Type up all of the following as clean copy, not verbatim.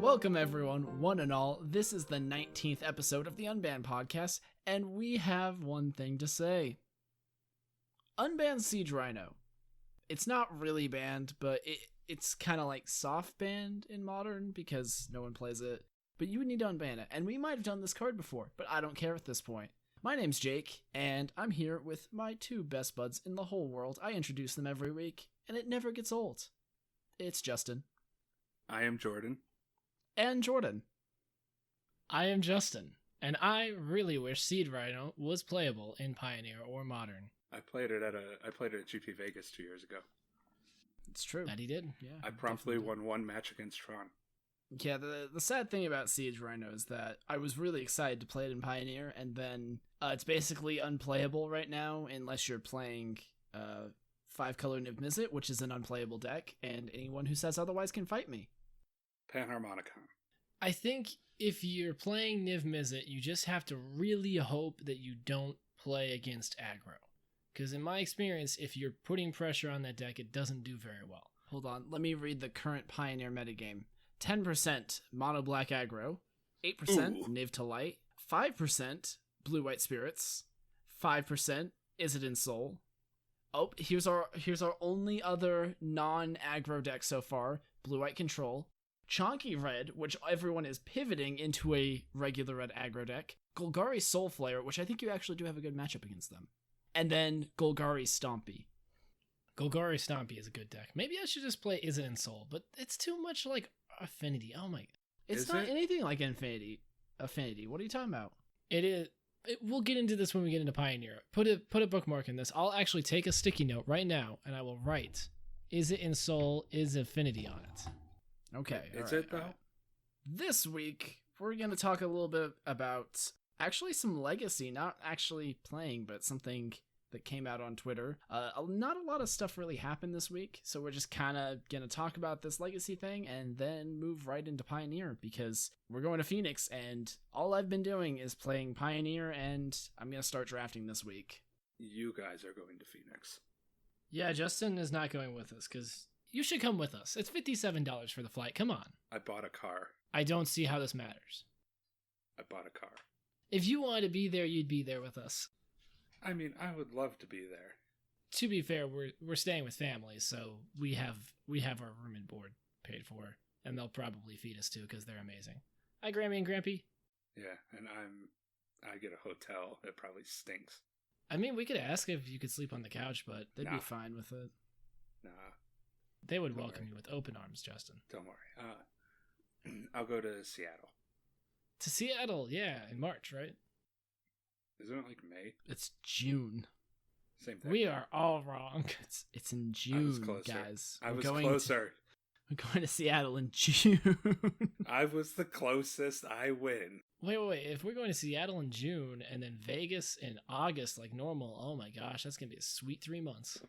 Welcome everyone, one and all. This is the 19th episode of the Unbanned podcast, and we have one thing to say. Unbanned Siege Rhino. It's not really banned, but it's kind of like soft banned in Modern because no one plays it. But you would need to unban it, and we might have done this card before, but I don't care at this point. My name's Jake, and I'm here with my two best buds in the whole world. I introduce them every week, and it never gets old. It's Justin. I am Jordan. And Jordan. I am Justin, and I really wish Siege Rhino was playable in Pioneer or Modern. I played it at GP Vegas 2 years ago. It's true. That he did. Yeah. I promptly won one match against Tron. Yeah, the sad thing about Siege Rhino is that I was really excited to play it in Pioneer, and then it's basically unplayable right now unless you're playing 5-color Niv Mizzet, which is an unplayable deck, and anyone who says otherwise can fight me. Panharmonicon. I think if you're playing Niv Mizzet, you just have to really hope that you don't play against aggro. Because in my experience, if you're putting pressure on that deck, it doesn't do very well. Hold on, let me read the current Pioneer metagame. 10% mono black aggro, 8% Niv to light, 5% blue white spirits, 5% Isidin Soul. Oh, here's our only other non-aggro deck so far, blue white control. Chonky Red, which everyone is pivoting into a regular red aggro deck. Golgari Soulflare, which I think you actually do have a good matchup against them. And then Golgari Stompy. Golgari Stompy is a good deck. Maybe I should just play Isidin Soul, but it's too much like Affinity. Oh my. It's not anything like Affinity. What are you talking about? It is. We'll get into this when we get into Pioneer. Put a bookmark in this. I'll actually take a sticky note right now, and I will write, "Is it in Soul? Is Affinity on it?" Okay. Is it though? Right. This week, we're going to talk a little bit about actually some Legacy, not actually playing, but something that came out on Twitter. Not a lot of stuff really happened this week, so we're just kind of going to talk about this Legacy thing and then move right into Pioneer because we're going to Phoenix, and all I've been doing is playing Pioneer, and I'm going to start drafting this week. You guys are going to Phoenix. Yeah, Justin is not going with us because you should come with us. It's $57 for the flight. Come on. I bought a car. I don't see how this matters. I bought a car. If you wanted to be there, you'd be there with us. I mean, I would love to be there. To be fair, we're staying with family, so we have our room and board paid for, and they'll probably feed us too because they're amazing. Hi, Grammy and Grampy. Yeah, and I get a hotel that probably stinks. I mean, we could ask if you could sleep on the couch, but they'd be fine with it. Nah. They would welcome you with open arms, Justin. Don't worry. I'll go to Seattle. To Seattle, yeah, in March, right? Isn't it like May? It's June. Same thing. We are all wrong. It's in June, guys. I was closer. We're going to Seattle in June. I was the closest. I win. Wait. If we're going to Seattle in June and then Vegas in August like normal, oh my gosh, that's going to be a sweet 3 months.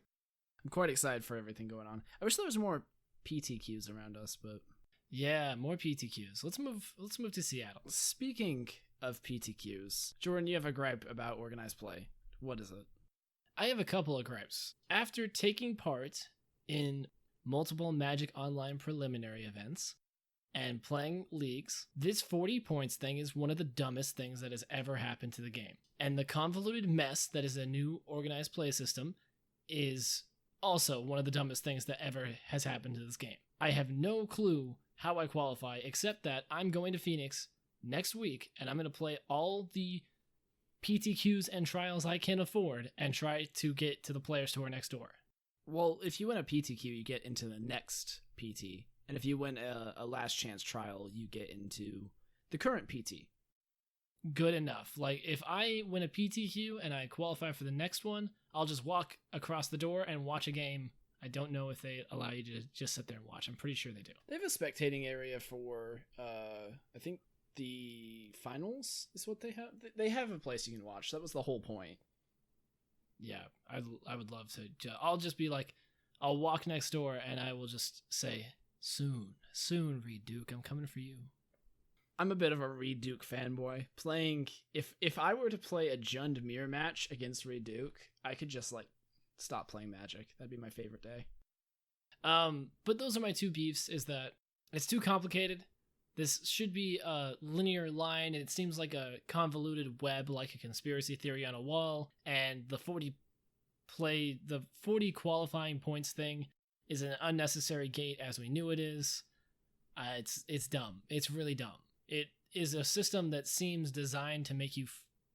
I'm quite excited for everything going on. I wish there was more PTQs around us, but yeah, more PTQs. Let's move to Seattle. Speaking of PTQs, Jordan, you have a gripe about organized play. What is it? I have a couple of gripes. After taking part in multiple Magic Online preliminary events and playing leagues, this 40 points thing is one of the dumbest things that has ever happened to the game. And the convoluted mess that is a new organized play system is also one of the dumbest things that ever has happened to this game. I have no clue how I qualify, except that I'm going to Phoenix next week, and I'm going to play all the PTQs and trials I can afford and try to get to the players who are next door. Well, if you win a PTQ, you get into the next PT. And if you win a last chance trial, you get into the current PT. Good enough. Like, if I win a PTQ and I qualify for the next one, I'll just walk across the door and watch a game. I don't know if they allow you to just sit there and watch. I'm pretty sure they do. They have a spectating area for, I think, the finals is what they have. They have a place you can watch. That was the whole point. Yeah, I would love to. I'll just be like, I'll walk next door and I will just say, soon, Reed Duke, I'm coming for you. I'm a bit of a Reed Duke fanboy. Playing, if I were to play a Jund mirror match against Reed Duke, I could just like stop playing Magic. That'd be my favorite day. But those are my two beefs, is that it's too complicated. this should be a linear line, and it seems like a convoluted web, like a conspiracy theory on a wall, and the 40 qualifying points thing is an unnecessary gate, as we knew it is. It's dumb. It's really dumb. It is a system that seems designed to make you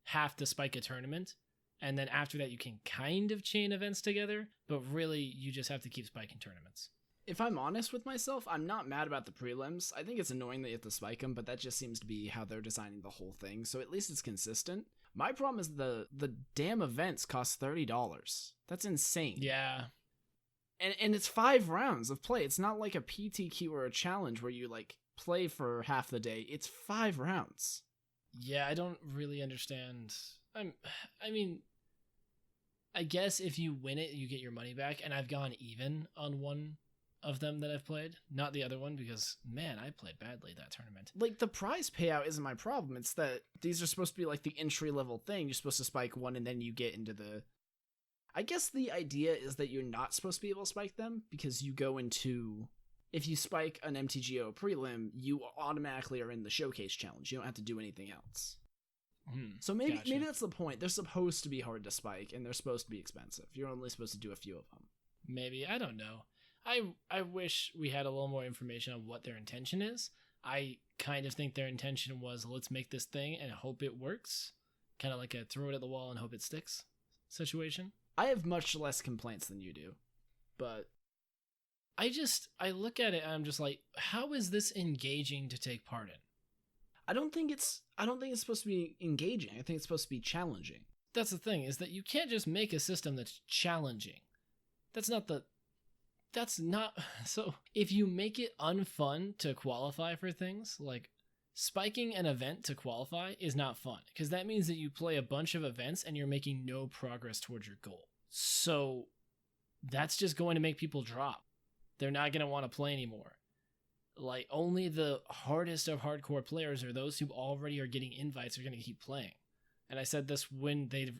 have to spike a tournament, and then after that you can kind of chain events together, but really you just have to keep spiking tournaments. If I'm honest with myself, I'm not mad about the prelims. I think it's annoying that you have to spike them, but that just seems to be how they're designing the whole thing, so at least it's consistent. My problem is the damn events cost $30. That's insane. Yeah. And it's 5 rounds of play. It's not like a PTQ or a challenge where you like play for half the day. It's 5 rounds. Yeah, I don't really understand. I mean, I guess if you win it, you get your money back, and I've gone even on one of them that I've played, not the other one, because man, I played badly that tournament. Like, the prize payout isn't my problem. It's that these are supposed to be like the entry level thing. You're supposed to spike one and then you get into the... I guess the idea is that you're not supposed to be able to spike them because you go into... If you spike an MTGO prelim, you automatically are in the showcase challenge. You don't have to do anything else. So maybe that's the point. They're supposed to be hard to spike, and they're supposed to be expensive. You're only supposed to do a few of them. Maybe. I don't know. I wish we had a little more information on what their intention is. I kind of think their intention was, let's make this thing and hope it works. Kind of like a throw it at the wall and hope it sticks situation. I have much less complaints than you do, but... I look at it and I'm just like, how is this engaging to take part in? I don't think it's supposed to be engaging. I think it's supposed to be challenging. That's the thing, is that you can't just make a system that's challenging. So if you make it unfun to qualify for things, like spiking an event to qualify is not fun, because that means that you play a bunch of events and you're making no progress towards your goal. So that's just going to make people drop. They're not going to want to play anymore. Like, only the hardest of hardcore players, or those who already are getting invites, are going to keep playing. And I said this when they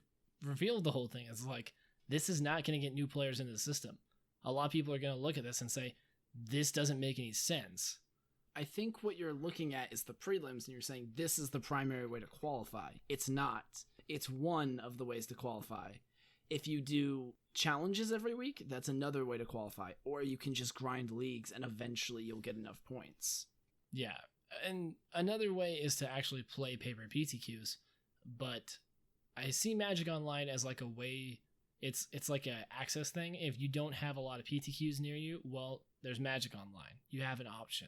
revealed the whole thing. It's like, this is not going to get new players into the system. A lot of people are going to look at this and say, this doesn't make any sense. I think what you're looking at is the prelims, and you're saying this is the primary way to qualify. It's not. It's one of the ways to qualify. If you do challenges every week, that's another way to qualify. Or you can just grind leagues and eventually you'll get enough points. Yeah, and another way is to actually play paper PTQs. But I see Magic Online as like a way, it's like an access thing. If you don't have a lot of PTQs near you, well, there's Magic Online. You have an option.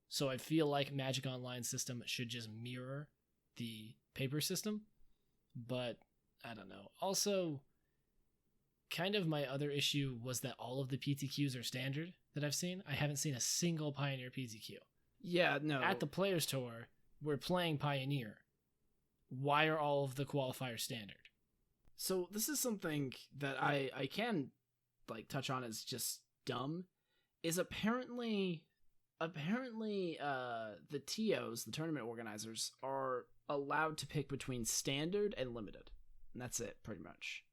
So I feel like Magic Online system should just mirror the paper system. But I don't know. Also, kind of my other issue was that all of the PTQs are standard that I've seen. I haven't seen a single Pioneer PTQ. Yeah, no. At the Players Tour, we're playing Pioneer. Why are all of the qualifiers standard? So this is something that I can like touch on as just dumb. Is apparently the TOs, the tournament organizers, are allowed to pick between standard and limited. And that's it, pretty much.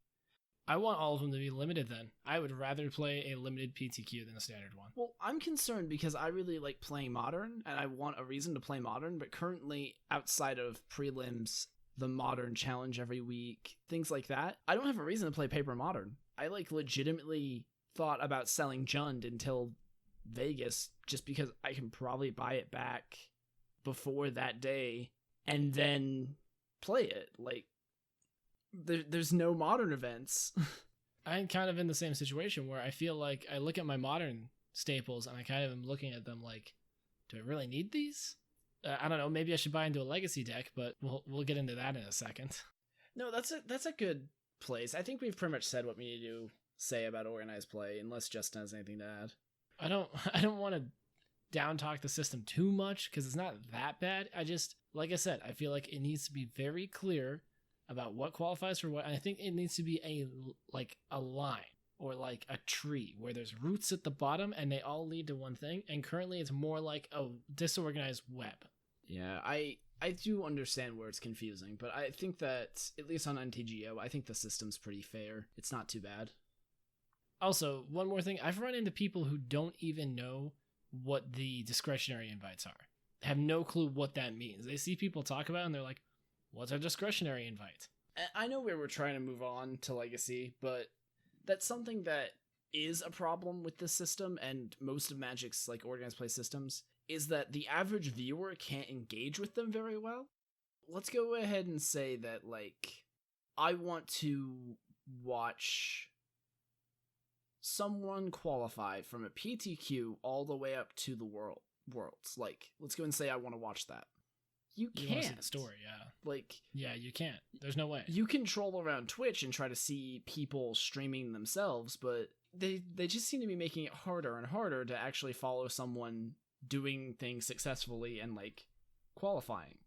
I want all of them to be limited then. I would rather play a limited PTQ than a standard one. Well, I'm concerned because I really like playing Modern, and I want a reason to play Modern, but currently, outside of prelims, the Modern challenge every week, things like that, I don't have a reason to play Paper Modern. I like legitimately thought about selling Jund until Vegas, just because I can probably buy it back before that day, and then play it. Like, there's no Modern events. I'm kind of in the same situation where I feel like I look at my Modern staples and I kind of am looking at them like, do I really need these? I don't know. Maybe I should buy into a Legacy deck, but we'll get into that in a second. No, that's a good place. I think we've pretty much said what we need to say about organized play, unless Justin has anything to add. I don't want to down talk the system too much because it's not that bad. Like I said, I feel like it needs to be very clear about what qualifies for what. And I think it needs to be a line or like a tree where there's roots at the bottom and they all lead to one thing. And currently it's more like a disorganized web. Yeah, I do understand where it's confusing, but I think that, at least on NTGO, I think the system's pretty fair. It's not too bad. Also, one more thing. I've run into people who don't even know what the discretionary invites are. have no clue what that means. They see people talk about it and they're like, what's a discretionary invite? I know we were trying to move on to Legacy, but that's something that is a problem with this system and most of Magic's like organized play systems, is that the average viewer can't engage with them very well. Let's go ahead and say that, like, I want to watch someone qualify from a PTQ all the way up to the worlds. Like, let's go and say I want to watch that. You You want to see can't. the story, yeah. Like, Yeah, you can't. There's no way. you can troll around Twitch and try to see people streaming themselves, but they just seem to be making it harder and harder to actually follow someone doing things successfully and, like, qualifying.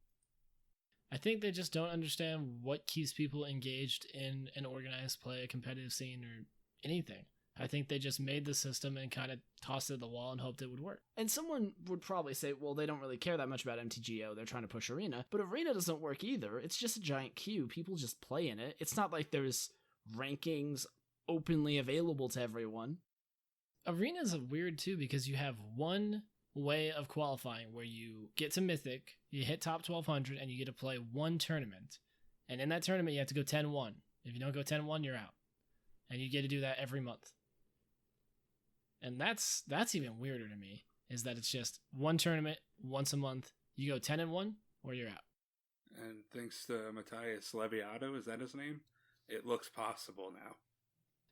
I think they just don't understand what keeps people engaged in an organized play, a competitive scene, or anything. I think they just made the system and kind of tossed it at the wall and hoped it would work. And someone would probably say, well, they don't really care that much about MTGO. They're trying to push Arena. But Arena doesn't work either. It's just a giant queue. People just play in it. It's not like there's rankings openly available to everyone. Arena's weird too because you have one way of qualifying where you get to Mythic, you hit top 1200, and you get to play one tournament. And in that tournament, you have to go 10-1. If you don't go 10-1, you're out. And you get to do that every month. And that's even weirder to me, is that it's just one tournament once a month. You go 10-1 or you're out. And thanks to Matthias Leviato, is that his name? It looks possible now.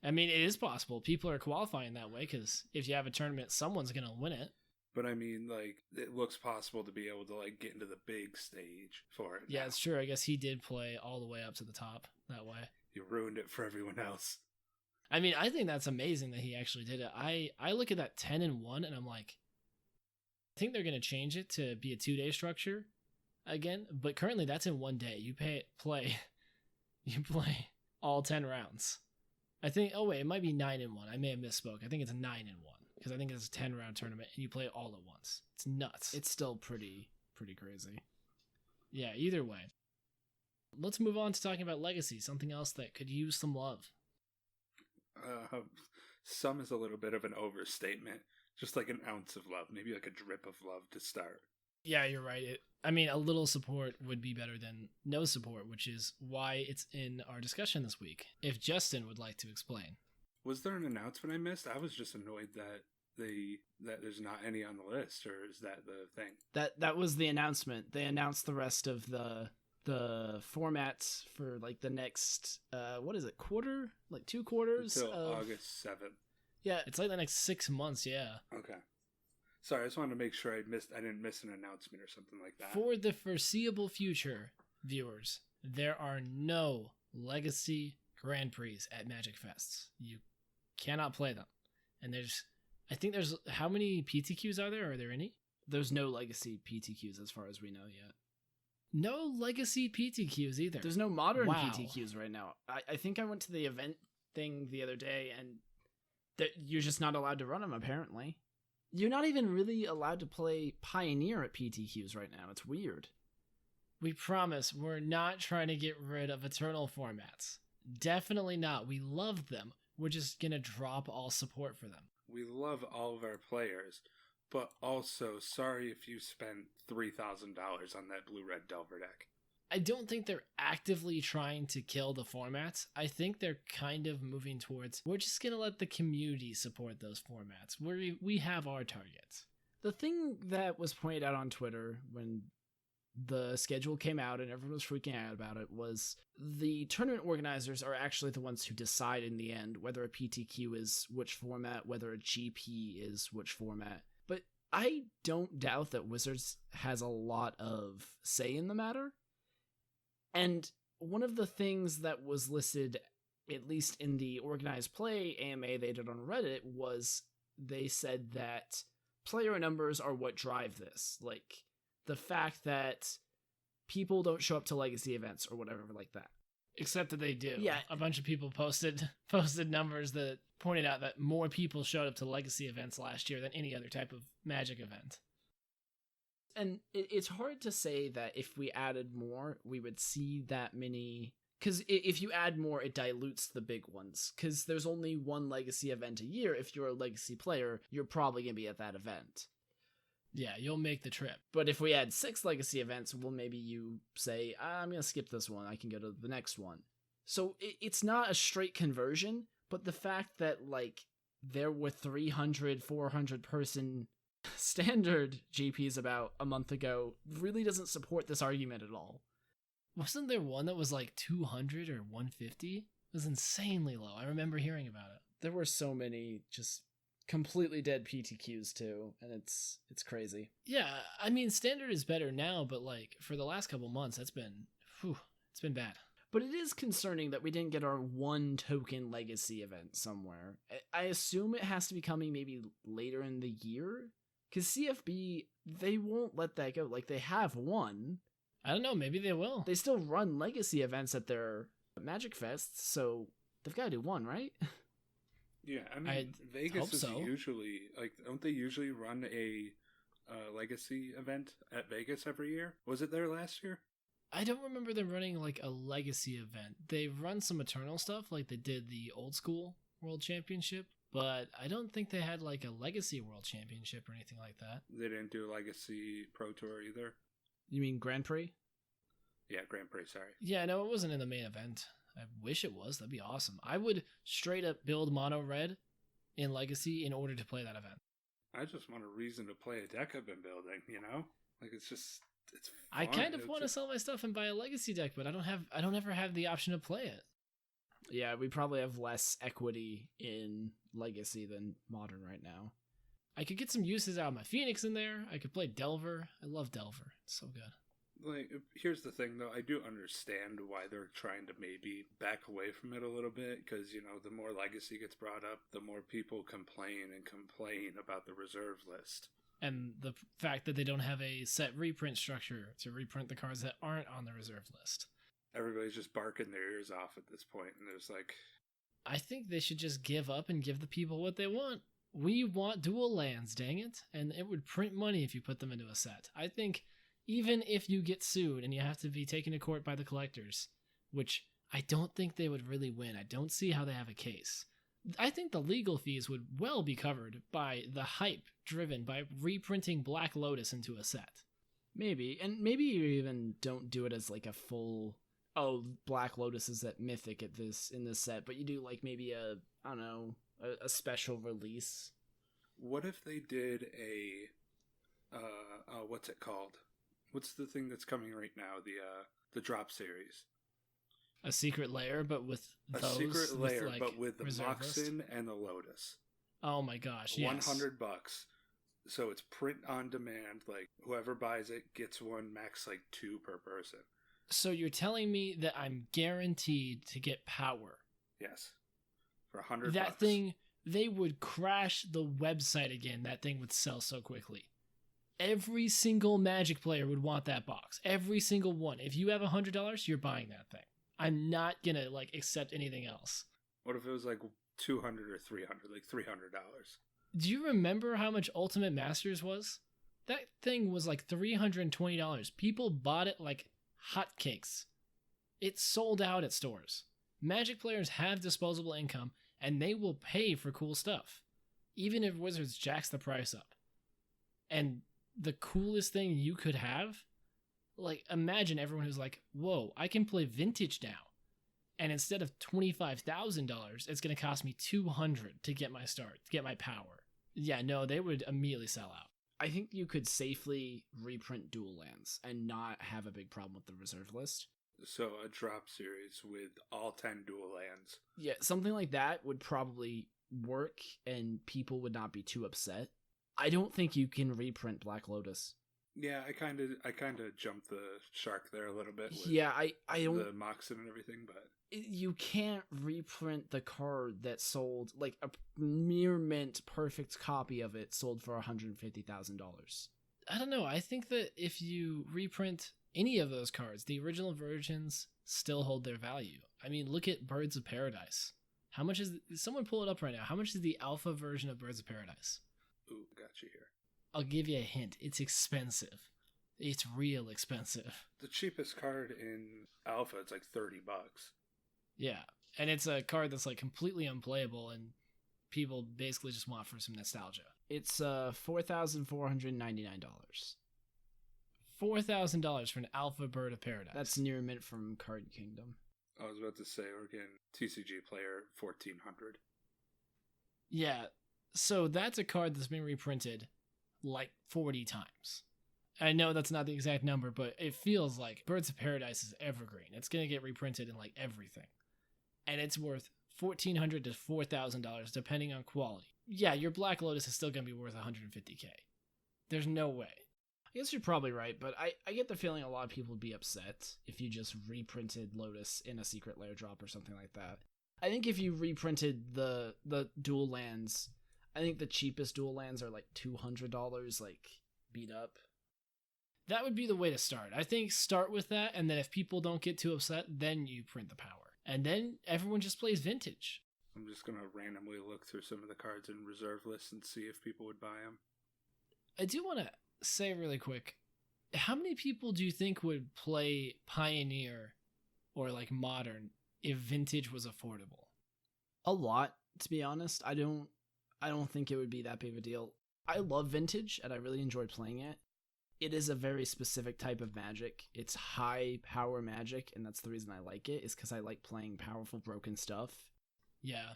I mean, it is possible. People are qualifying that way because if you have a tournament, someone's going to win it. But I mean, like, it looks possible to be able to, like, get into the big stage for it. Yeah, now. it's true. I guess he did play all the way up to the top that way. You ruined it for everyone else. I mean, I think that's amazing that he actually did it. I look at that 10-1 and I'm like, I think they're going to change it to be a 2-day structure again. But currently that's in 1 day. You play all 10 rounds. I think, oh wait, it might be 9-1. I may have misspoke. I think it's 9-1 because I think it's a 10-round tournament and you play all at once. It's nuts. It's still pretty crazy. Yeah, either way. Let's move on to talking about Legacy, something else that could use some love. Some is a little bit of an overstatement. Just like an ounce of love, maybe like a drip of love to start. Yeah, you're right. I mean, a little support would be better than no support, which is why it's in our discussion this week. If Justin would like to explain. Was there an announcement I missed? I was just annoyed that there's not any on the list, or is that the thing? That was the announcement. They announced the rest of the formats for like the next what is it, quarter? Like 2 quarters Until of August 7th. Yeah, It's like the next 6 months, yeah. Okay. Sorry, I just wanted to make sure I didn't miss an announcement or something like that. For the foreseeable future, viewers, there are no Legacy Grand Prix at Magic Fests. You cannot play them. And I think there's, how many PTQs are there? Are there any? there's no Legacy PTQs as far as we know yet. No Legacy PTQs either. There's no modern Wow. PTQs right now. I think I went to the event thing the other day, and that you're just not allowed to run them, apparently. You're not even really allowed to play Pioneer at PTQs right now. It's weird. We promise we're not trying to get rid of Eternal formats. Definitely not. We love them. We're just going to drop all support for them. We love all of our players, but also sorry if you spent $3,000 on that blue-red Delver deck. I don't think they're actively trying to kill the formats. I think they're kind of moving towards, we're just going to let the community support those formats. We have our targets. The thing that was pointed out on Twitter when the schedule came out and everyone was freaking out about it was the tournament organizers are actually the ones who decide in the end whether a PTQ is which format, whether a GP is which format. But I don't doubt that Wizards has a lot of say in the matter. And one of the things that was listed, at least in the organized play AMA they did on Reddit, was they said that player numbers are what drive this. Like, the fact that people don't show up to legacy events or whatever like that. Except that they do. Yeah. A bunch of people posted numbers that pointed out that more people showed up to legacy events last year than any other type of Magic event. And it's hard to say that if we added more, we would see that many. Because if you add more, it dilutes the big ones. Because there's only one legacy event a year. If you're a legacy player, you're probably going to be at that event. Yeah, you'll make the trip. But if we add 6 legacy events, well, maybe you say, I'm going to skip this one. I can go to the next one. So it's not a straight conversion, but the fact that, like, there were 300, 400 person standard GPs about a month ago really doesn't support this argument at all. Wasn't there one that was like 200 or 150? It was insanely low. I remember hearing about it. There were so many just completely dead PTQs too, and it's crazy. Yeah, I mean, standard is better now, but like for the last couple months, it's been bad. But it is concerning that we didn't get our 1 token legacy event somewhere. I assume it has to be coming maybe later in the year, because CFB, they won't let that go. Like, they have one. I don't know, maybe they will. They still run legacy events at their Magic Fests, so they've got to do one, right? Yeah, I mean, Vegas is usually, like, don't they usually run a legacy event at Vegas every year? Was it there last year? I don't remember them running, like, a legacy event. They've run some Eternal stuff, like they did the old school World Championship, but I don't think they had, like, a legacy World Championship or anything like that. They didn't do a legacy Pro Tour either? You mean Grand Prix? Yeah, Grand Prix, sorry. Yeah, no, it wasn't in the main event. I wish it was. That'd be awesome. I would straight up build mono red in Legacy in order to play that event. I just want a reason to play a deck I've been building, you know? Like, it's fun. I kind of want to sell my stuff and buy a Legacy deck, but I don't ever have the option to play it. Yeah, we probably have less equity in Legacy than Modern right now. I could get some uses out of my Phoenix in there. I could play Delver. I love Delver. It's so good. Like, here's the thing, though. I do understand why they're trying to maybe back away from it a little bit, because, you know, the more Legacy gets brought up, the more people complain about the reserve list. And the fact that they don't have a set reprint structure to reprint the cards that aren't on the reserve list. Everybody's just barking their ears off at this point, and there's like... I think they should just give up and give the people what they want. We want dual lands, dang it, and it would print money if you put them into a set. I think... Even if you get sued and you have to be taken to court by the collectors, which I don't think they would really win. I don't see how they have a case. I think the legal fees would well be covered by the hype driven by reprinting Black Lotus into a set. Maybe. And maybe you even don't do it as like a full, Black Lotus is at Mythic in this set, but you do like maybe a special release. What if they did what's it called? What's the thing that's coming right now? The drop series. A secret layer, but with a those, secret layer, with, like, but with the Moxen list? and the Lotus. Oh my gosh! Yes. $100. So it's print on demand. Like, whoever buys it gets one, max like 2 per person. So you're telling me that I'm guaranteed to get power? Yes, for $100. That thing, they would crash the website again. That thing would sell so quickly. Every single Magic player would want that box. Every single one. If you have $100, you're buying that thing. I'm not gonna like accept anything else. What if it was like 200 or 300, like $300? Do you remember how much Ultimate Masters was? That thing was like $320. People bought it like hotcakes. It sold out at stores. Magic players have disposable income, and they will pay for cool stuff, even if Wizards jacks the price up. And the coolest thing you could have, like, imagine everyone who's like, whoa, I can play Vintage now. And instead of $25,000, it's going to cost me $200 to get my start, to get my power. Yeah, no, they would immediately sell out. I think you could safely reprint dual lands and not have a big problem with the reserve list. So a drop series with all 10 dual lands. Yeah, something like that would probably work and people would not be too upset. I don't think you can reprint Black Lotus. Yeah, I kind of jumped the shark there a little bit. With I don't. The Moxen and everything, but you can't reprint the card that sold like a near mint perfect copy of it sold for $150,000. I don't know. I think that if you reprint any of those cards, the original versions still hold their value. I mean, look at Birds of Paradise. How much is someone pull it up right now? How much is the alpha version of Birds of Paradise? Ooh, got you here. I'll give you a hint. It's expensive. It's real expensive. The cheapest card in Alpha, it's like $30. Yeah, and it's a card that's like completely unplayable, and people basically just want for some nostalgia. It's $4,499. $4,000 for an Alpha Bird of Paradise. That's near mint from Card Kingdom. I was about to say, we're getting TCG player 1,400. Yeah, so that's a card that's been reprinted like 40 times. I know that's not the exact number, but it feels like Birds of Paradise is evergreen. It's going to get reprinted in like everything. And it's worth $1,400 to $4,000 depending on quality. Yeah, your Black Lotus is still going to be worth $150K. There's no way. I guess you're probably right, but I get the feeling a lot of people would be upset if you just reprinted Lotus in a secret lair drop or something like that. I think if you reprinted the dual lands, I think the cheapest dual lands are like $200, like beat up. That would be the way to start. I think start with that, and then if people don't get too upset, then you print the power. And then everyone just plays vintage. I'm just going to randomly look through some of the cards in reserve lists and see if people would buy them. I do want to say really quick, how many people do you think would play Pioneer or like Modern if vintage was affordable? A lot, to be honest. I don't think it would be that big of a deal. I love vintage and I really enjoy playing it. It is a very specific type of Magic. It's high power Magic, and that's the reason I like it, is because I like playing powerful broken stuff. Yeah,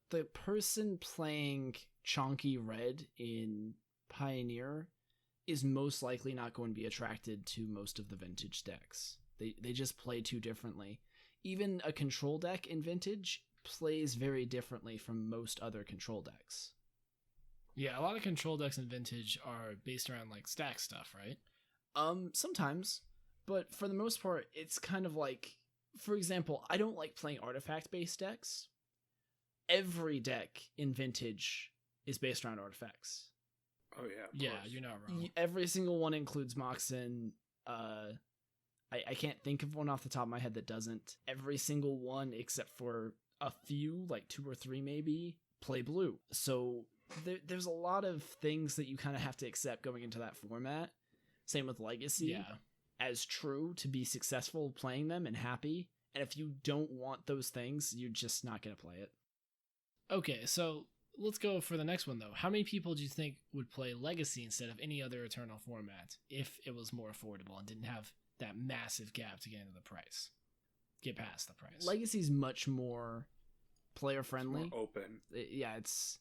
the person playing chonky red in Pioneer is most likely not going to be attracted to most of the vintage decks. They just play too differently. Even a control deck in vintage plays very differently from most other control decks. Yeah, a lot of control decks in vintage are based around like stack stuff, right? Sometimes, but for the most part, it's kind of like, for example, I don't like playing artifact-based decks. Every deck in vintage is based around artifacts. Oh yeah, yeah, you're not wrong. Every single one includes Moxen. I can't think of one off the top of my head that doesn't. Every single one, except for a few, like 2 or 3 maybe, play blue. So there's a lot of things that you kind of have to accept going into that format. Same with Legacy. Yeah. As true to be successful playing them and happy. And if you don't want those things, you're just not going to play it. Okay, so let's go for the next one, though. How many people do you think would play Legacy instead of any other Eternal format if it was more affordable and didn't have that massive gap to get into the price? Get past the price. Legacy's much more player-friendly. It's more open. It's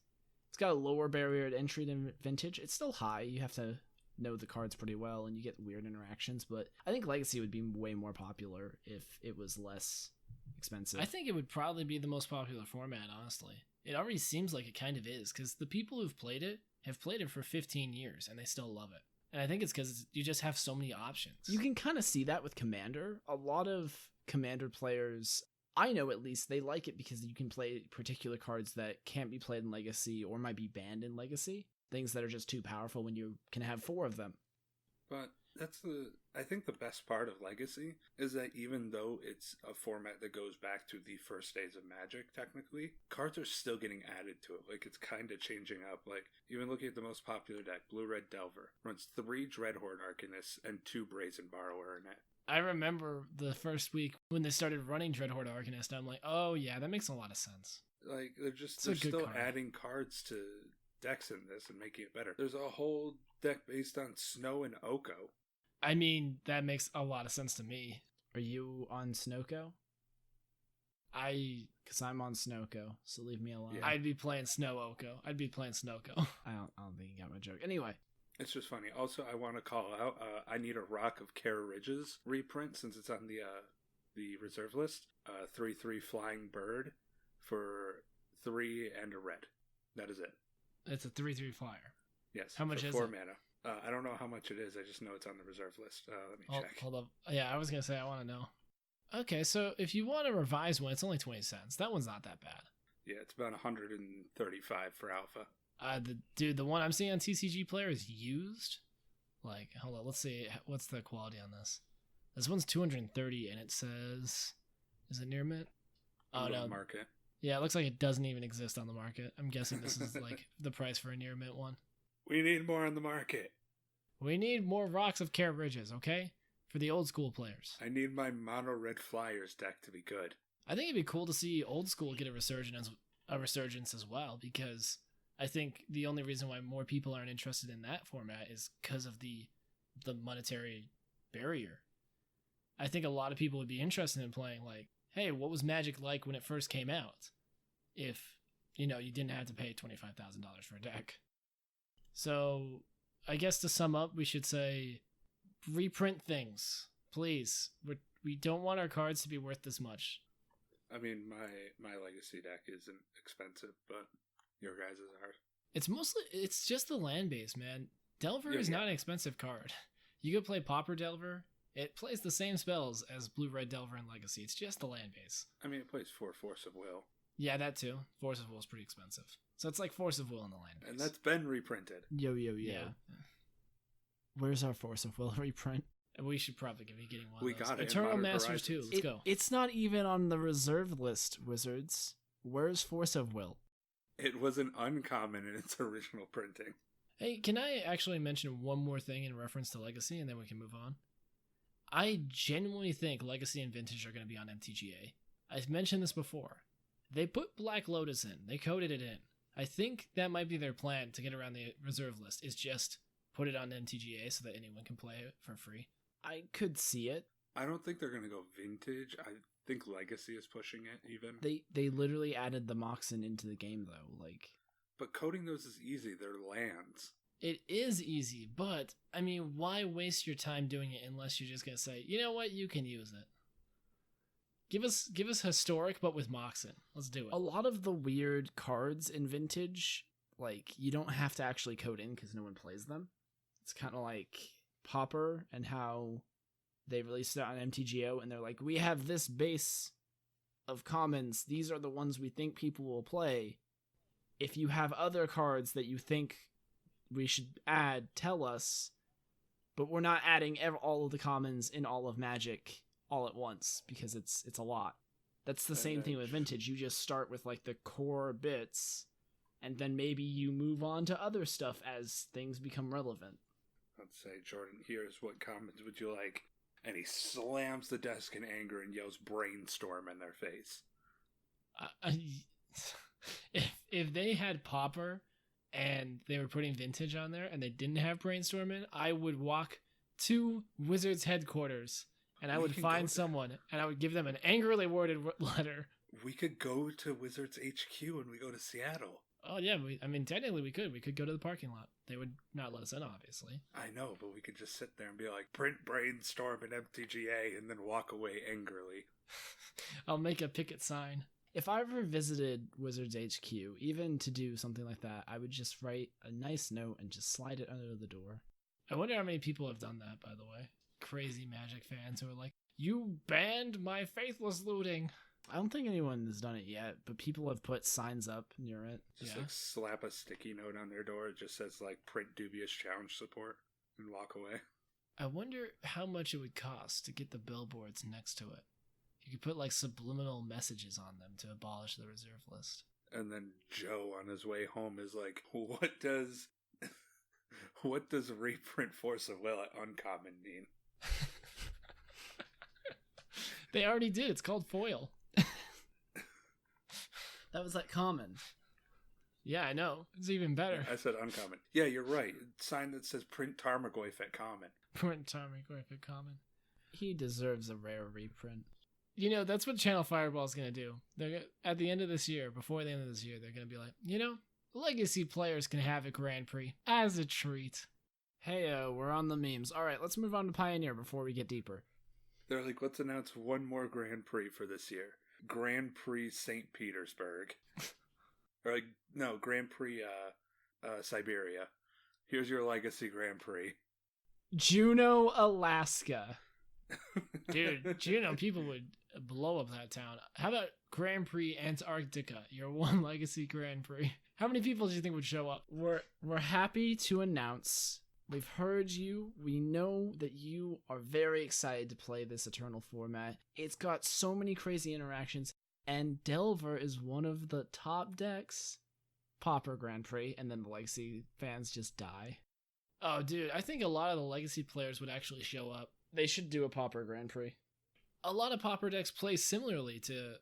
got a lower barrier to entry than Vintage. It's still high. You have to know the cards pretty well, and you get weird interactions, but I think Legacy would be way more popular if it was less expensive. I think it would probably be the most popular format, honestly. It already seems like it kind of is, because the people who've played it have played it for 15 years, and they still love it. And I think it's because you just have so many options. You can kind of see that with Commander. A lot of Commander players, I know at least, they like it because you can play particular cards that can't be played in Legacy or might be banned in Legacy. Things that are just too powerful when you can have 4 of them. But I think the best part of Legacy is that even though it's a format that goes back to the first days of Magic, technically, cards are still getting added to it. Like, it's kind of changing up. Like, even looking at the most popular deck, Blue-Red Delver, runs 3 Dreadhorde Arcanists and 2 Brazen Borrower in it. I remember the first week when they started running Dreadhorde Arcanist, I'm like, oh yeah, that makes a lot of sense. Like, they're still adding cards to decks in this and making it better. There's a whole deck based on Snow and Oko. I mean, that makes a lot of sense to me. Are you on Snowco? Because I'm on Snowco, so leave me alone. Yeah. I'd be playing Snow Oko. I'd be playing Snowco. I don't think you got my joke. Anyway. It's just funny. Also, I want to call out, I need a Rock of Kara Ridges reprint since it's on the reserve list. 3/3 Flying Bird for 3 and a red. That is it. It's a 3/3 flyer. Yes. How much is 4 it? mana. I don't know how much it is. I just know it's on the reserve list. Let me check. Hold up. Yeah, I was going to say, I want to know. Okay, so if you want to revise one, it's only 20 cents. That one's not that bad. Yeah, it's about 135 for alpha. The one I'm seeing on TCG Player is used. Like, hold on, let's see. What's the quality on this? This one's 230, and it says, is it near mint? Oh, no. Market. Yeah, it looks like it doesn't even exist on the market. I'm guessing this is like the price for a near mint one. We need more on the market. We need more Rocks of Care Ridges, okay? For the old school players. I need my mono red Flyers deck to be good. I think it'd be cool to see old school get a resurgence as well, because I think the only reason why more people aren't interested in that format is because of the monetary barrier. I think a lot of people would be interested in playing like, hey, what was Magic like when it first came out? If, you didn't have to pay $25,000 for a deck. So I guess to sum up, we should say reprint things, please. We don't want our cards to be worth this much. I mean, my legacy deck isn't expensive, but your guys' are. It's just the land base, man. Delver is not an expensive card. You could play Pauper Delver. It plays the same spells as Blue-Red Delver and Legacy. It's just the land base. I mean, it plays 4 Force of Will. Yeah, that too. Force of Will is pretty expensive. So it's like Force of Will in the land base. And that's been reprinted. Yo. Yeah. Where's our Force of Will reprint? We should probably be getting one We of those. got it. Eternal Masters too. Let's go. It's not even on the reserve list, Wizards. Where's Force of Will? It was an uncommon in its original printing. Hey, can I actually mention one more thing in reference to Legacy, and then we can move on? I genuinely think Legacy and Vintage are going to be on MTGA. I've mentioned this before. They put Black Lotus in. They coded it in. I think that might be their plan to get around the reserve list, is just put it on MTGA so that anyone can play it for free. I could see it. I don't think they're going to go Vintage. I think Legacy is pushing it even. They literally added the Moxen into the game, though. But coding those is easy. They're lands. It is easy, but, I mean, why waste your time doing it unless you're just going to say, you know what, you can use it. Give us Historic, but with Moxen. Let's do it. A lot of the weird cards in Vintage, you don't have to actually code in because no one plays them. It's kind of like Pauper and how they released it on MTGO, and they're like, we have this base of commons. These are the ones we think people will play. If you have other cards that you think we should add, tell us. But we're not adding all of the commons in all of Magic all at once because it's a lot. That's the same thing with Vintage. You just start with the core bits, and then maybe you move on to other stuff as things become relevant. Let's say, Jordan, here's what commons would you like? And he slams the desk in anger and yells brainstorm in their face. If they had Pauper and they were putting Vintage on there and they didn't have brainstorm in, I would walk to Wizards headquarters and I would find someone and I would give them an angrily worded letter. We could go to Wizards HQ and we go to Seattle. Oh yeah, technically we could. We could go to the parking lot. They would not let us in, obviously. I know, but we could just sit there and be like, print brainstorm in MTGA and then walk away angrily. I'll make a picket sign. If I ever visited Wizards HQ, even to do something like that, I would just write a nice note and just slide it under the door. I wonder how many people have done that, by the way. Crazy Magic fans who are like, you banned my faithless looting. I don't think anyone has done it yet, but people have put signs up near it. Just slap a sticky note on their door. It just says print dubious challenge support and walk away. I wonder how much it would cost to get the billboards next to it. You could put subliminal messages on them to abolish the reserve list. And then Joe on his way home is like, what does reprint Force of Will at uncommon mean? They already did. It's called foil. That was common. Yeah, I know. It's even better. I said uncommon. Yeah, you're right. Sign that says print Tarmogoyf at common. Print Tarmogoyf at common. He deserves a rare reprint. That's what Channel Fireball's going to do. They're at the end of this year, before the end of this year, they're going to be like, Legacy players can have a Grand Prix as a treat. Hey, we're on the memes. All right, let's move on to Pioneer before we get deeper. They're like, let's announce one more Grand Prix for this year. Grand Prix St. Petersburg. Or no, Grand Prix Siberia. Here's your Legacy Grand Prix. Juneau, Alaska. Dude, Juneau, people would blow up that town. How about Grand Prix Antarctica, your one Legacy Grand Prix? How many people do you think would show up? We're happy to announce, we've heard you. We know that you are very excited to play this Eternal format. It's got so many crazy interactions, and Delver is one of the top decks. Pauper Grand Prix, and then the Legacy fans just die. Oh, dude, I think a lot of the Legacy players would actually show up. They should do a Pauper Grand Prix. A lot of Pauper decks play similarly to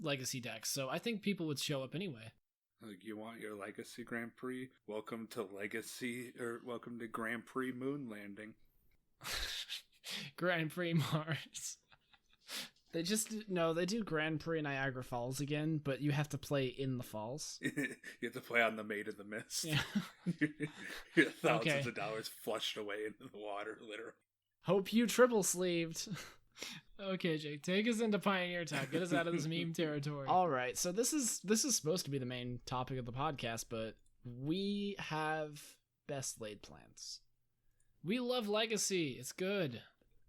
Legacy decks, so I think people would show up anyway. Like, you want your Legacy Grand Prix? Welcome to welcome to Grand Prix Moon Landing. Grand Prix Mars. They do Grand Prix Niagara Falls again, but you have to play in the falls. You have to play on the Maid of the Mist. Yeah. Your thousands of dollars flushed away into the water, literally. Hope you triple sleeved. Okay, Jake, take us into Pioneer Time. Get us out of this meme territory. All right, so this is supposed to be the main topic of the podcast, but we have best laid plans. We love Legacy. It's good.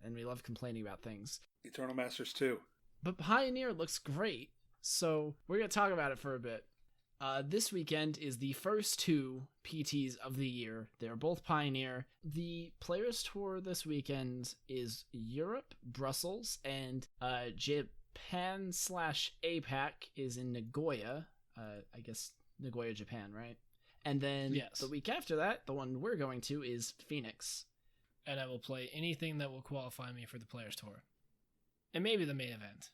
And we love complaining about things. Eternal Masters 2. But Pioneer looks great, so we're going to talk about it for a bit. This weekend is the first two PTs of the year. They're both Pioneer. The Players Tour this weekend is Europe, Brussels, and Japan/APAC is in Nagoya. I guess Nagoya, Japan, right? And then the week after that, the one we're going to is Phoenix. And I will play anything that will qualify me for the Players Tour. And maybe the main event.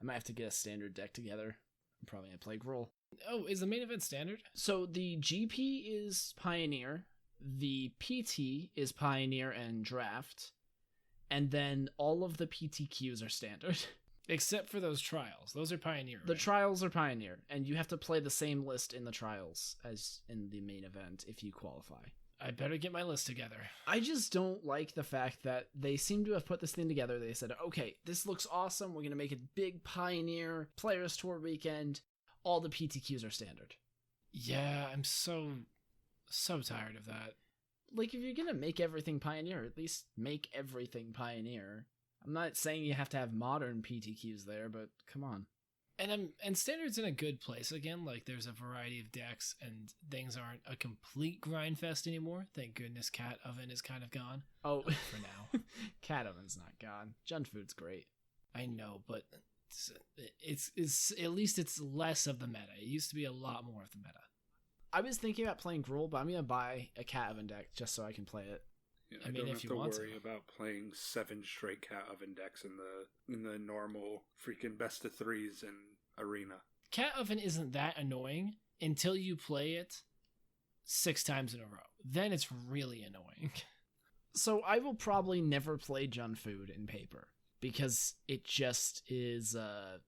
I might have to get a standard deck together. I'm probably going to play Gruul. Oh, is the main event standard? So the GP is Pioneer, the PT is Pioneer and Draft, and then all of the PTQs are standard. Except for those trials. Those are Pioneer, right? The trials are Pioneer, and you have to play the same list in the trials as in the main event if you qualify. I better get my list together. I just don't like the fact that they seem to have put this thing together. They said, okay, this looks awesome. We're going to make it big Pioneer Players Tour weekend. All the PTQs are standard. Yeah, I'm so tired of that. Like, if you're going to make everything Pioneer, at least make everything Pioneer. I'm not saying you have to have modern PTQs there, but come on. And Standard's in a good place again. Like, there's a variety of decks, and things aren't a complete grind fest anymore. Thank goodness Cat Oven is kind of gone. Oh, for now. Cat Oven's not gone. Junk Food's great. I know, but it's at least it's less of the meta. It used to be a lot more of the meta. I was thinking about playing Gruul, but I'm gonna buy a Cat Oven deck just so I can play it. Yeah, I mean, don't have to worry about playing 7 straight Cat Oven decks in the normal freaking best of threes in Arena. Cat Oven isn't that annoying until you play it 6 times in a row. Then it's really annoying. So I will probably never play Jun Food in paper because it just is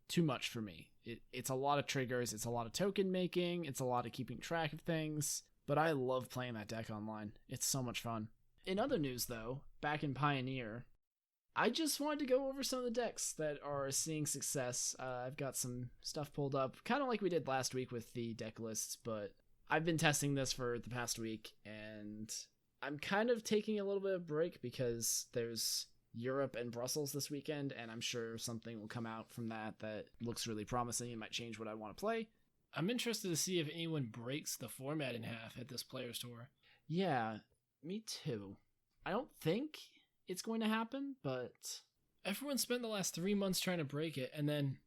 too much for me. It's a lot of triggers, it's a lot of token making, it's a lot of keeping track of things, but I love playing that deck online. It's so much fun. In other news, though, back in Pioneer, I just wanted to go over some of the decks that are seeing success. I've got some stuff pulled up, kind of like we did last week with the deck lists, but I've been testing this for the past week, and I'm kind of taking a little bit of break because there's Europe and Brussels this weekend, and I'm sure something will come out from that looks really promising. It might change what I want to play. I'm interested to see if anyone breaks the format in half at this Players Tour. Yeah, me too. I don't think it's going to happen, but everyone spent the last 3 months trying to break it, and then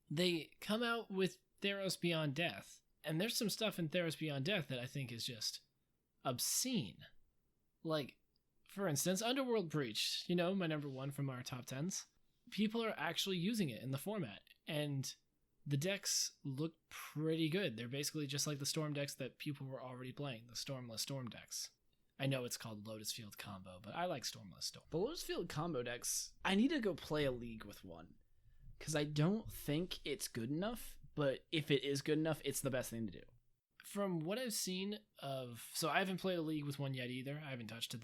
they come out with Theros Beyond Death. And there's some stuff in Theros Beyond Death that I think is just obscene. Like, for instance, Underworld Breach, my number 1 from our top 10s. People are actually using it in the format, and the decks look pretty good. They're basically just like the Storm decks that people were already playing, the Stormless Storm decks. I know it's called Lotus Field Combo, but I like Stormless Storm. The Lotus Field Combo decks, I need to go play a league with one, because I don't think it's good enough, but if it is good enough, it's the best thing to do. From what I've seen so I haven't played a league with one yet either. I haven't touched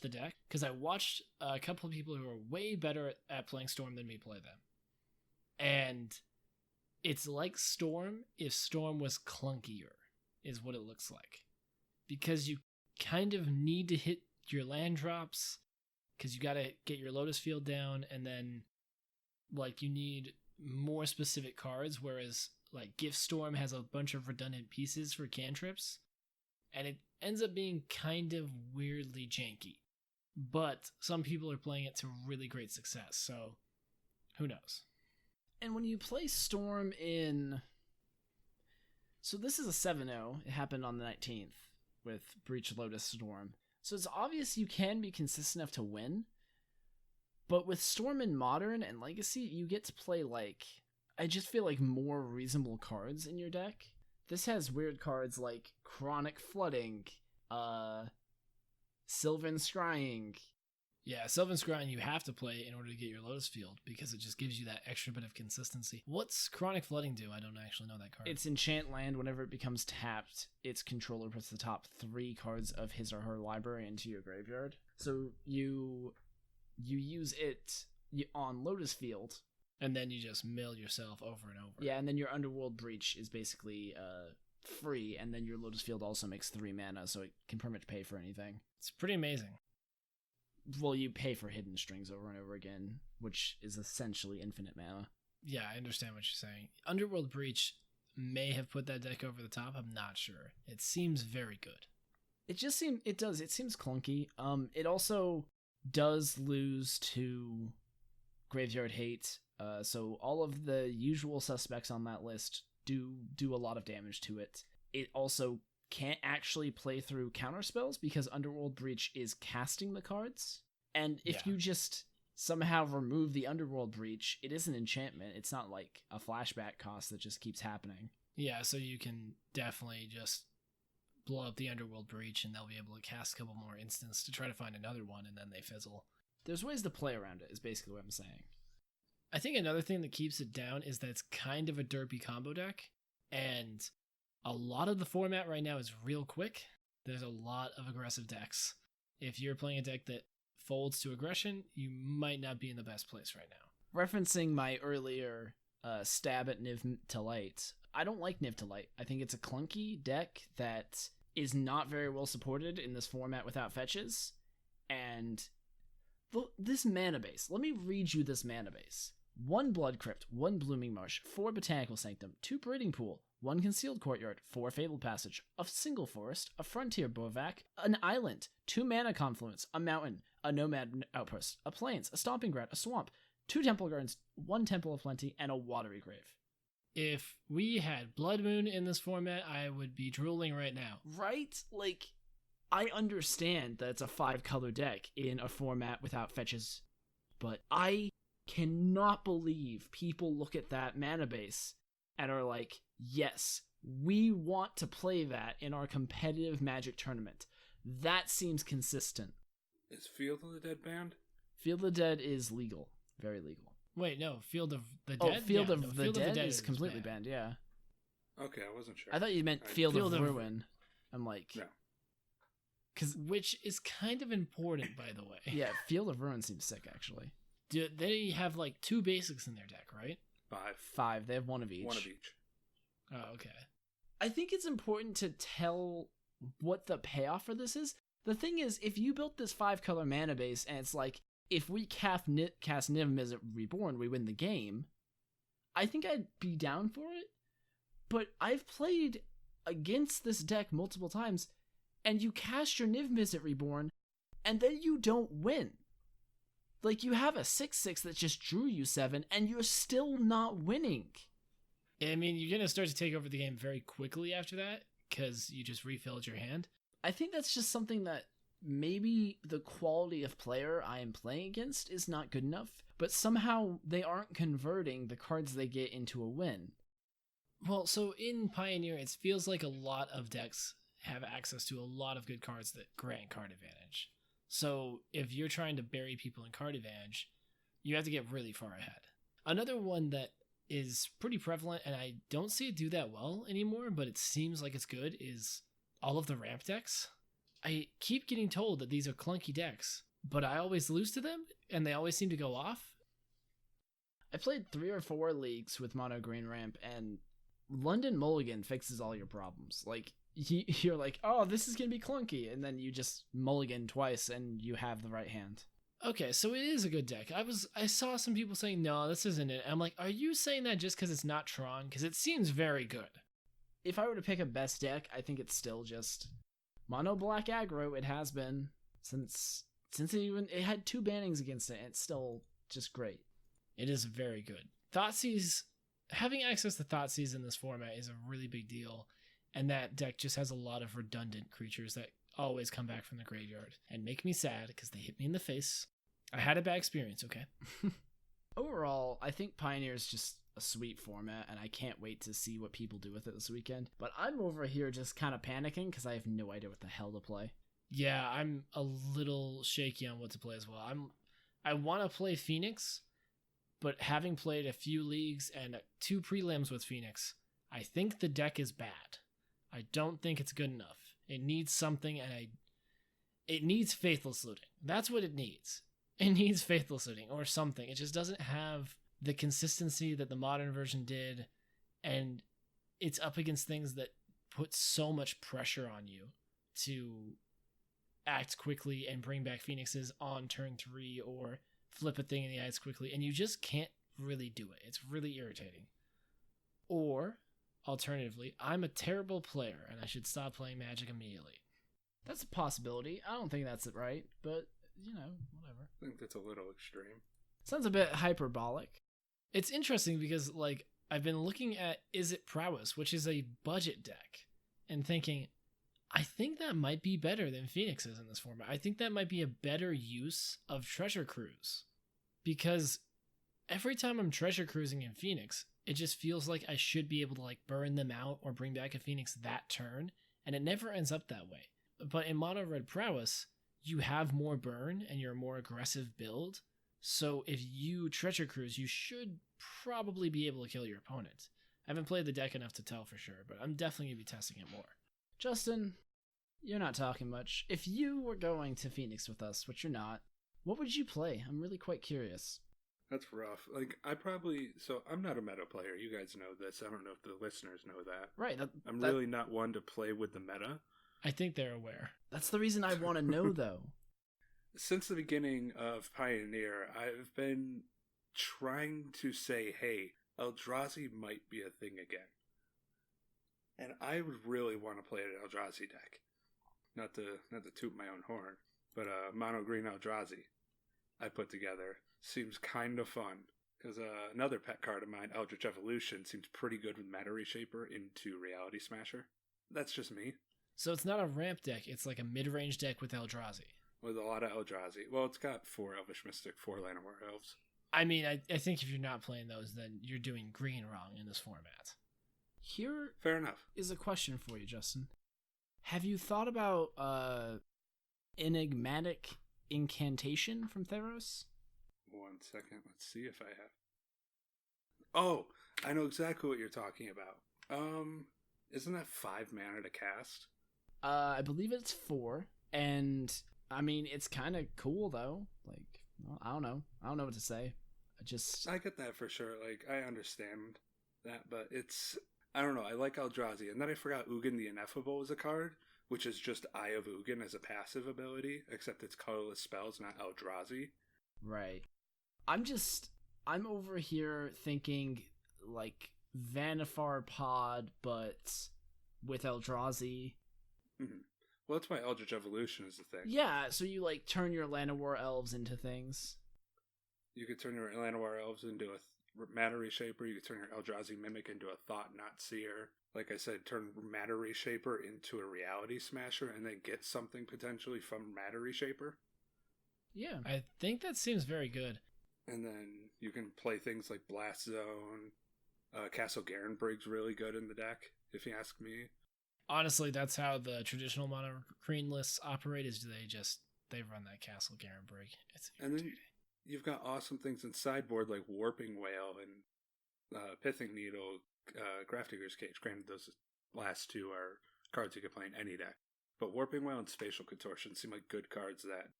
the deck, because I watched a couple of people who are way better at playing Storm than me play them. And it's like Storm if Storm was clunkier, is what it looks like. Because you kind of need to hit your land drops, because you got to get your Lotus Field down, and then you need more specific cards, whereas Gift Storm has a bunch of redundant pieces for cantrips, and it ends up being kind of weirdly janky. But some people are playing it to really great success, so who knows? And when you play Storm in... So this is a 7-0. It happened on the 19th with Breach Lotus Storm. So it's obvious you can be consistent enough to win. But with Storm in Modern and Legacy, you get to play I just feel like more reasonable cards in your deck This has weird cards like Chronic Flooding, Sylvan Scrying. Yeah, Sylvan Scrying you have to play in order to get your Lotus Field because it just gives you that extra bit of consistency. What's Chronic Flooding do? I don't actually know that card. It's enchant land. Whenever it becomes tapped, its controller puts the top 3 cards of his or her library into your graveyard. So you use it on Lotus Field. And then you just mill yourself over and over. Yeah, and then your Underworld Breach is basically free, and then your Lotus Field also makes 3 mana, so it can pretty much pay for anything. It's pretty amazing. Well, you pay for Hidden Strings over and over again, which is essentially infinite mana. Yeah, I understand what you're saying. Underworld Breach may have put that deck over the top. I'm not sure. It seems very good. It seems clunky. It also does lose to Graveyard Hate. So all of the usual suspects on that list do a lot of damage to it. It also can't actually play through counter spells because Underworld Breach is casting the cards. And if you just somehow remove the Underworld Breach, it is an enchantment. It's not like a flashback cost that just keeps happening. Yeah, so you can definitely just blow up the Underworld Breach and they'll be able to cast a couple more instants to try to find another one and then they fizzle. There's ways to play around it is basically what I'm saying. I think another thing that keeps it down is that it's kind of a derpy combo deck, and a lot of the format right now is real quick. There's a lot of aggressive decks. If you're playing a deck that folds to aggression, you might not be in the best place right now. Referencing my earlier stab at Niv to Light, I don't like Niv to Light. I think it's a clunky deck that is not very well supported in this format without fetches, and this mana base. Let me read you this mana base. 1 Blood Crypt, 1 Blooming Marsh, 4 Botanical Sanctum, 2 Breeding Pool, 1 Concealed Courtyard, 4 Fabled Passage, a single forest, a Frontier Bovac, an island, 2 Mana Confluence, a mountain, a Nomad Outpost, a Plains, a Stomping Ground, a swamp, 2 Temple Gardens, 1 Temple of Plenty, and a Watery Grave. If we had Blood Moon in this format, I would be drooling right now. Right? Like, I understand that it's a 5-color deck in a format without fetches, but I cannot believe people look at that mana base and are like, yes, we want to play that in our competitive Magic tournament. That seems consistent. Is Field of the Dead banned? Field of the Dead is legal. Very legal. Wait, no, Field of the Dead? Oh, Field of the Dead is completely banned, yeah. Okay, I wasn't sure. I thought you meant Field of Ruin. I'm like... No. Which is kind of important, by the way. Yeah, Field of Ruin seems sick, actually. They have like 2 basics in their deck, right? 5. They have 1 of each. 1 of each. Oh, okay. I think it's important to tell what the payoff for this is. The thing is, if you built this 5-color mana base and it's like, if we cast Niv Mizzet Reborn, we win the game, I think I'd be down for it. But I've played against this deck multiple times, and you cast your Niv Mizzet Reborn, and then you don't win. Like, you have a 6/6 that just drew you 7, and you're still not winning. I mean, you're going to start to take over the game very quickly after that, because you just refilled your hand. I think that's just something that maybe the quality of player I am playing against is not good enough, but somehow they aren't converting the cards they get into a win. Well, so in Pioneer, it feels like a lot of decks have access to a lot of good cards that grant card advantage. So if you're trying to bury people in card advantage, you have to get really far ahead. Another one that is pretty prevalent, and I don't see it do that well anymore, but it seems like it's good, is all of the ramp decks. I keep getting told that these are clunky decks, but I always lose to them, and they always seem to go off. I played 3 or 4 leagues with Mono Green Ramp, and London Mulligan fixes all your problems. Like, you're like, oh, this is going to be clunky, and then you just mulligan twice, and you have the right hand. Okay, so it is a good deck. I saw some people saying, no, this isn't it. I'm like, are you saying that just because it's not Tron? Because it seems very good. If I were to pick a best deck, I think it's still just Mono Black Aggro. It has been since it had 2 bannings against it, and it's still just great. It is very good. Thoughtseize, having access to Thoughtseize in this format is a really big deal, and that deck just has a lot of redundant creatures that always come back from the graveyard and make me sad because they hit me in the face. I had a bad experience, okay? Overall, I think Pioneer is just a sweet format, and I can't wait to see what people do with it this weekend. But I'm over here just kind of panicking because I have no idea what the hell to play. Yeah, I'm a little shaky on what to play as well. I want to play Phoenix, but having played a few leagues and 2 prelims with Phoenix, I think the deck is bad. I don't think it's good enough. It needs something, and it needs Faithless Looting. That's what it needs. It needs Faithless Looting or something. It just doesn't have the consistency that the modern version did, and it's up against things that put so much pressure on you to act quickly and bring back Phoenixes on turn 3 or flip a thing in the ice quickly, and you just can't really do it. It's really irritating. Or, alternatively, I'm a terrible player and I should stop playing Magic immediately. That's a possibility. I don't think that's it right, but, whatever. I think that's a little extreme. Sounds a bit hyperbolic. It's interesting because, I've been looking at Is It Prowess, which is a budget deck, and thinking, I think that might be better than Phoenixes in this format. I think that might be a better use of Treasure Cruise. Because every time I'm Treasure Cruising in Phoenix, it just feels like I should be able to burn them out or bring back a Phoenix that turn, and it never ends up that way. But in Mono Red Prowess, you have more burn and you're a more aggressive build, so if you Treasure Cruise, you should probably be able to kill your opponent. I haven't played the deck enough to tell for sure, but I'm definitely going to be testing it more. Justin, you're not talking much. If you were going to Phoenix with us, which you're not, what would you play? I'm really quite curious. That's rough. I'm not a meta player. You guys know this. I don't know if the listeners know that. Right. I'm really not one to play with the meta. I think they're aware. That's the reason I want to know, though. Since the beginning of Pioneer, I've been trying to say, hey, Eldrazi might be a thing again. And I would really want to play an Eldrazi deck. Not to toot my own horn, but mono green Eldrazi I put together seems kind of fun. Because another pet card of mine, Eldritch Evolution, seems pretty good with Matter Reshaper into Reality Smasher. That's just me. So it's not a ramp deck, it's like a mid-range deck with Eldrazi. With a lot of Eldrazi. Well, it's got 4 Elvish Mystic, 4 Llanowar Elves. I mean, I think if you're not playing those, then you're doing green wrong in this format. Here Fair enough. Is a question for you, Justin. Have you thought about Enigmatic Incantation from Theros? 1 second. Let's see if I have. Oh, I know exactly what you're talking about. Isn't that 5 mana to cast? I believe it's 4, and I mean it's kind of cool though. I don't know what to say. I get that for sure. I understand that, but I don't know. I like Eldrazi, and then I forgot Ugin the Ineffable was a card, which is just Eye of Ugin as a passive ability, except it's colorless spells, not Eldrazi. Right. I'm over here thinking Vanifar Pod, but with Eldrazi. Mm-hmm. Well, that's why Eldritch Evolution is the thing. Yeah, so you turn your Llanowar Elves into things. You could turn your Llanowar Elves into a Matter Reshaper. You could turn your Eldrazi Mimic into a Thought Not Seer. Like I said, turn Matter Reshaper into a Reality Smasher and then get something potentially from Matter Reshaper. Yeah. I think that seems very good. And then you can play things like Blast Zone. Castle Garenbrig's really good in the deck, if you ask me. Honestly, that's how the traditional mono green lists operate, is they run that Castle Garenbrig. It's irritating. And then you've got awesome things in sideboard like Warping Whale and Pithing Needle, Grafdigger's Cage. Granted, those last 2 are cards you can play in any deck. But Warping Whale and Spatial Contortion seem like good cards that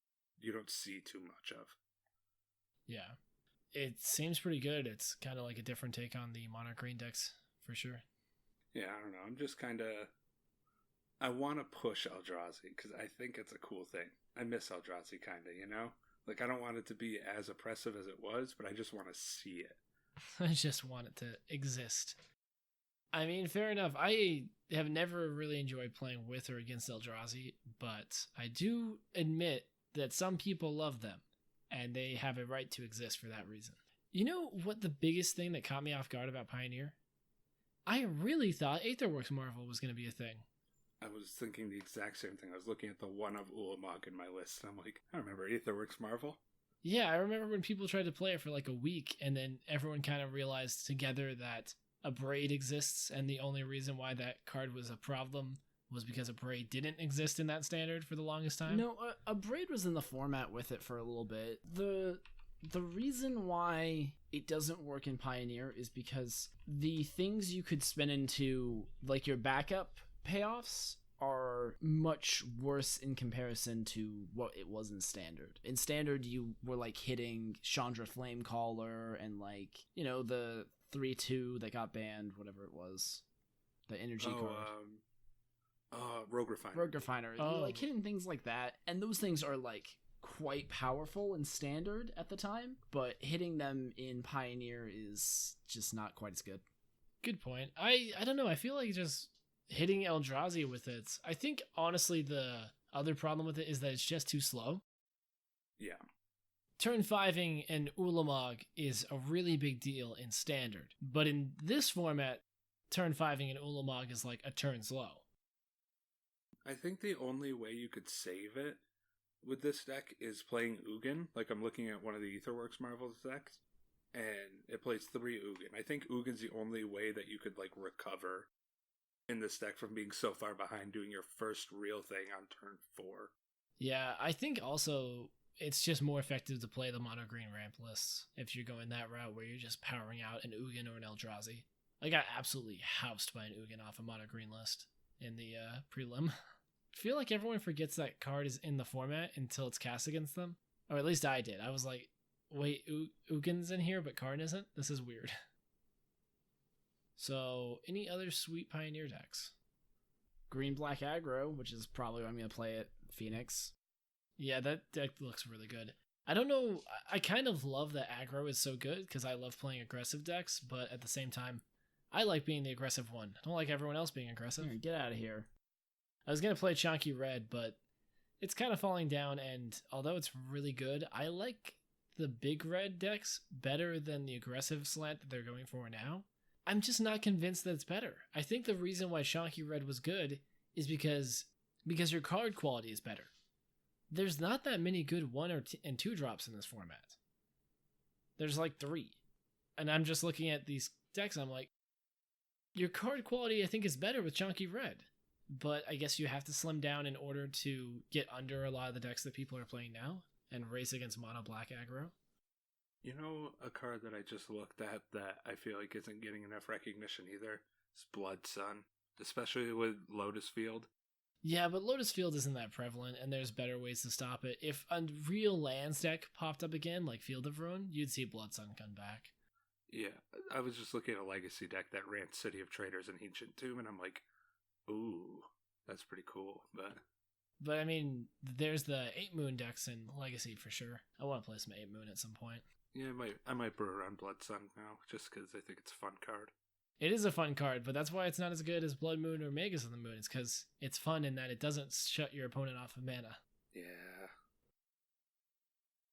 you don't see too much of. Yeah. It seems pretty good. It's kind of like a different take on the mono green decks, for sure. Yeah, I don't know. I'm just kind of... I want to push Eldrazi because I think it's a cool thing. I miss Eldrazi kind of, I don't want it to be as oppressive as it was, but I just want to see it. I just want it to exist. I mean, fair enough. I have never really enjoyed playing with or against Eldrazi, but I do admit that some people love them, and they have a right to exist for that reason. You know what the biggest thing that caught me off guard about Pioneer? I really thought Aetherworks Marvel was going to be a thing. I was thinking the exact same thing. I was looking at the one of Ulamog in my list, and I'm like, I remember Aetherworks Marvel. Yeah, I remember when people tried to play it for like a week, and then everyone kind of realized together that a braid exists, and the only reason why that card was a problem was because a braid didn't exist in that standard for the longest time. No, a braid was in the format with it for a little bit. The reason why it doesn't work in Pioneer is because the things you could spin into, like your backup payoffs, are much worse in comparison to what it was in Standard. In Standard, you were like hitting Chandra Flamecaller and like, you know, the 3/2 that got banned, whatever it was. The energy card. Rogue Refiner. Rogue Refiner. Oh. You're like hitting things like that, and those things are like quite powerful in Standard at the time, but hitting them in Pioneer is just not quite as good. Good point. I don't know. I feel like just hitting Eldrazi with it. I think honestly the other problem with it is that it's just too slow. Yeah. Turn 5ing and Ulamog is a really big deal in Standard, but in this format, turn 5ing and Ulamog is like a turn slow. I think the only way you could save it with this deck is playing Ugin. Like, I'm looking at one of the Aetherworks Marvels decks, and it plays 3 Ugin. I think Ugin's the only way that you could, like, recover in this deck from being so far behind doing your first real thing on turn 4. Yeah, I think also it's just more effective to play the mono green ramp lists if you're going that route where you're just powering out an Ugin or an Eldrazi. I got absolutely housed by an Ugin off a mono green list in the prelim. I feel like everyone forgets that card is in the format until it's cast against them. Or at least I did. I was like, wait, Ugin's in here, but Karn isn't? This is weird. So, any other sweet Pioneer decks? Green-black aggro, which is probably why I'm going to play it, Phoenix. Yeah, that deck looks really good. I don't know, I kind of love that aggro is so good because I love playing aggressive decks, but at the same time, I like being the aggressive one. I don't like everyone else being aggressive. Here, get out of here. I was going to play Chonky Red, but it's kind of falling down, and although it's really good, I like the big red decks better than the aggressive slant that they're going for now. I'm just not convinced that it's better. I think the reason why Chonky Red was good is because your card quality is better. There's not that many good 1 and 2 drops in this format. There's like 3. And I'm just looking at these decks, I'm like, your card quality I think is better with Chonky Red. But I guess you have to slim down in order to get under a lot of the decks that people are playing now and race against mono black aggro. You know, a card that I just looked at that I feel like isn't getting enough recognition either is Blood Sun, especially with Lotus Field. Yeah, but Lotus Field isn't that prevalent, and there's better ways to stop it. If a real lands deck popped up again, like Field of Ruin, you'd see Blood Sun come back. Yeah, I was just looking at a legacy deck that ran City of Traders and Ancient Tomb, and I'm like, ooh, that's pretty cool. But I mean, there's the 8 Moon decks in Legacy for sure. I want to play some 8 Moon at some point. yeah, I might brew around Blood Sun now, just because I think it's a fun card. It is a fun card, but that's why it's not as good as Blood Moon or Magus of the Moon. It's because it's fun in that it doesn't shut your opponent off of mana. Yeah.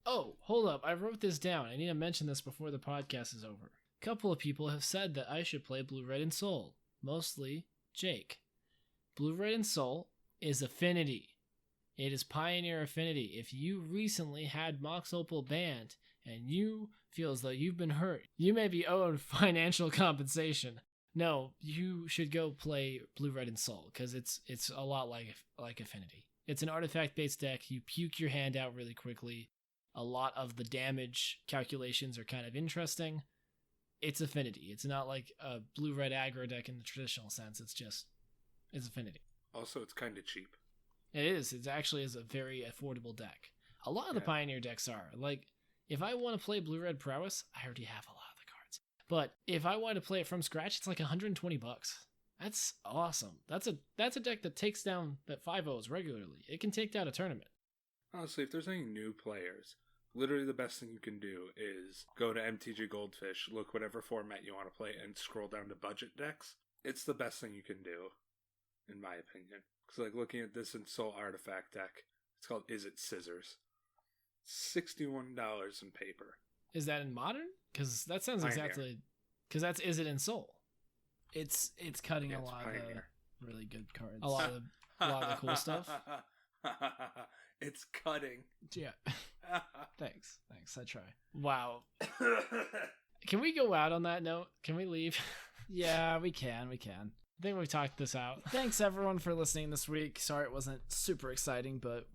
Oh, hold up. I wrote this down. I need to mention this before the podcast is over. A couple of people have said that I should play Blue, Red, and Soul. Mostly Jake. Blue, Red, and Soul is Affinity. It is Pioneer Affinity. If you recently had Mox Opal banned and you feel as though you've been hurt, you may be owed financial compensation. No, you should go play Blue, Red, and Soul because it's a lot like Affinity. It's an artifact-based deck. You puke your hand out really quickly. A lot of the damage calculations are kind of interesting. It's Affinity. It's not like a blue-red aggro deck in the traditional sense. It's Affinity. Also, it's kind of cheap. It is. It actually is a very affordable deck. A lot of the Pioneer decks are. Like, if I want to play Blue-Red Prowess, I already have a lot of the cards. But if I want to play it from scratch, it's like $120. That's awesome. That's a deck that takes down that 5-0s regularly. It can take down a tournament. Honestly, if there's any new players, literally the best thing you can do is go to MTG Goldfish, look whatever format you want to play, and scroll down to budget decks. It's the best thing you can do, in my opinion. Because, like, looking at this in Soul Artifact deck, it's called Is It Scissors. $61 in paper. Is that in Modern? Because that sounds Pioneer. exactly... Because that's Is It in Soul? It's cutting a It's lot Pioneer. of really good cards. A lot of the cool stuff. It's cutting. Yeah. Thanks. I try. Wow. Can we go out on that note? Can we leave? Yeah, we can. I think we've talked this out. Thanks everyone for listening this week. Sorry it wasn't super exciting, but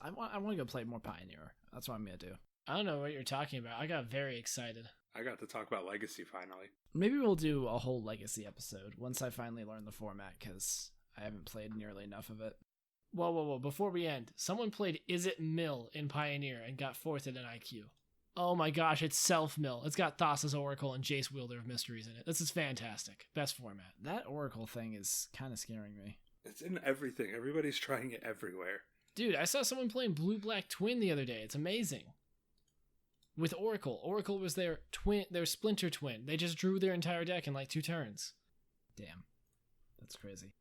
I want to go play more Pioneer. That's what I'm gonna do. I don't know what you're talking about. I got very excited. I got to talk about Legacy finally. Maybe we'll do a whole Legacy episode once I finally learn the format, because I haven't played nearly enough of it. Whoa. Before we end, someone played Is It Mill in Pioneer and got fourth in an IQ. Oh my gosh, it's Self-Mill. It's got Thassa's Oracle and Jace Wielder of Mysteries in it. This is fantastic. Best format. That Oracle thing is kind of scaring me. It's in everything. Everybody's trying it everywhere. Dude, I saw someone playing Blue-Black Twin the other day. It's amazing. With Oracle. Oracle was their Splinter Twin. They just drew their entire deck in like 2 turns. Damn. That's crazy.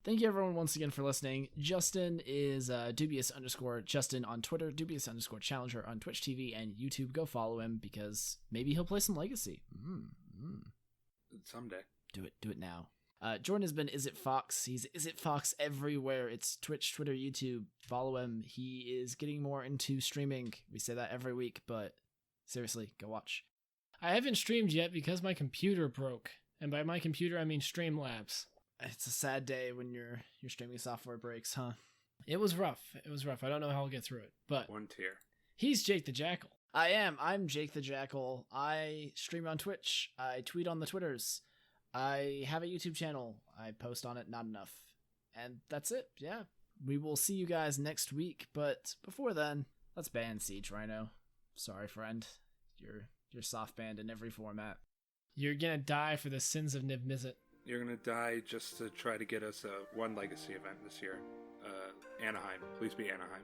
Thank you everyone once again for listening. Justin is dubious_Justin on Twitter, dubious_Challenger on Twitch TV and YouTube. Go follow him because maybe he'll play some Legacy. Someday. Do it now. Jordan has been Is It Fox. He's Is It Fox everywhere. It's Twitch, Twitter, YouTube. Follow him. He is getting more into streaming. We say that every week, but seriously, go watch. I haven't streamed yet because my computer broke. And by my computer, I mean Streamlabs. It's a sad day when your streaming software breaks, huh? It was rough. I don't know how I'll get through it. But 1 tier. He's Jake the Jackal. I'm Jake the Jackal. I stream on Twitch. I tweet on the Twitters. I have a YouTube channel. I post on it not enough. And that's it. Yeah. We will see you guys next week, but before then, let's ban Siege Rhino. Sorry, friend. You're soft banned in every format. You're gonna die for the sins of Nib Mizzet. You're gonna die just to try to get us one Legacy event this year. Anaheim. Please be Anaheim.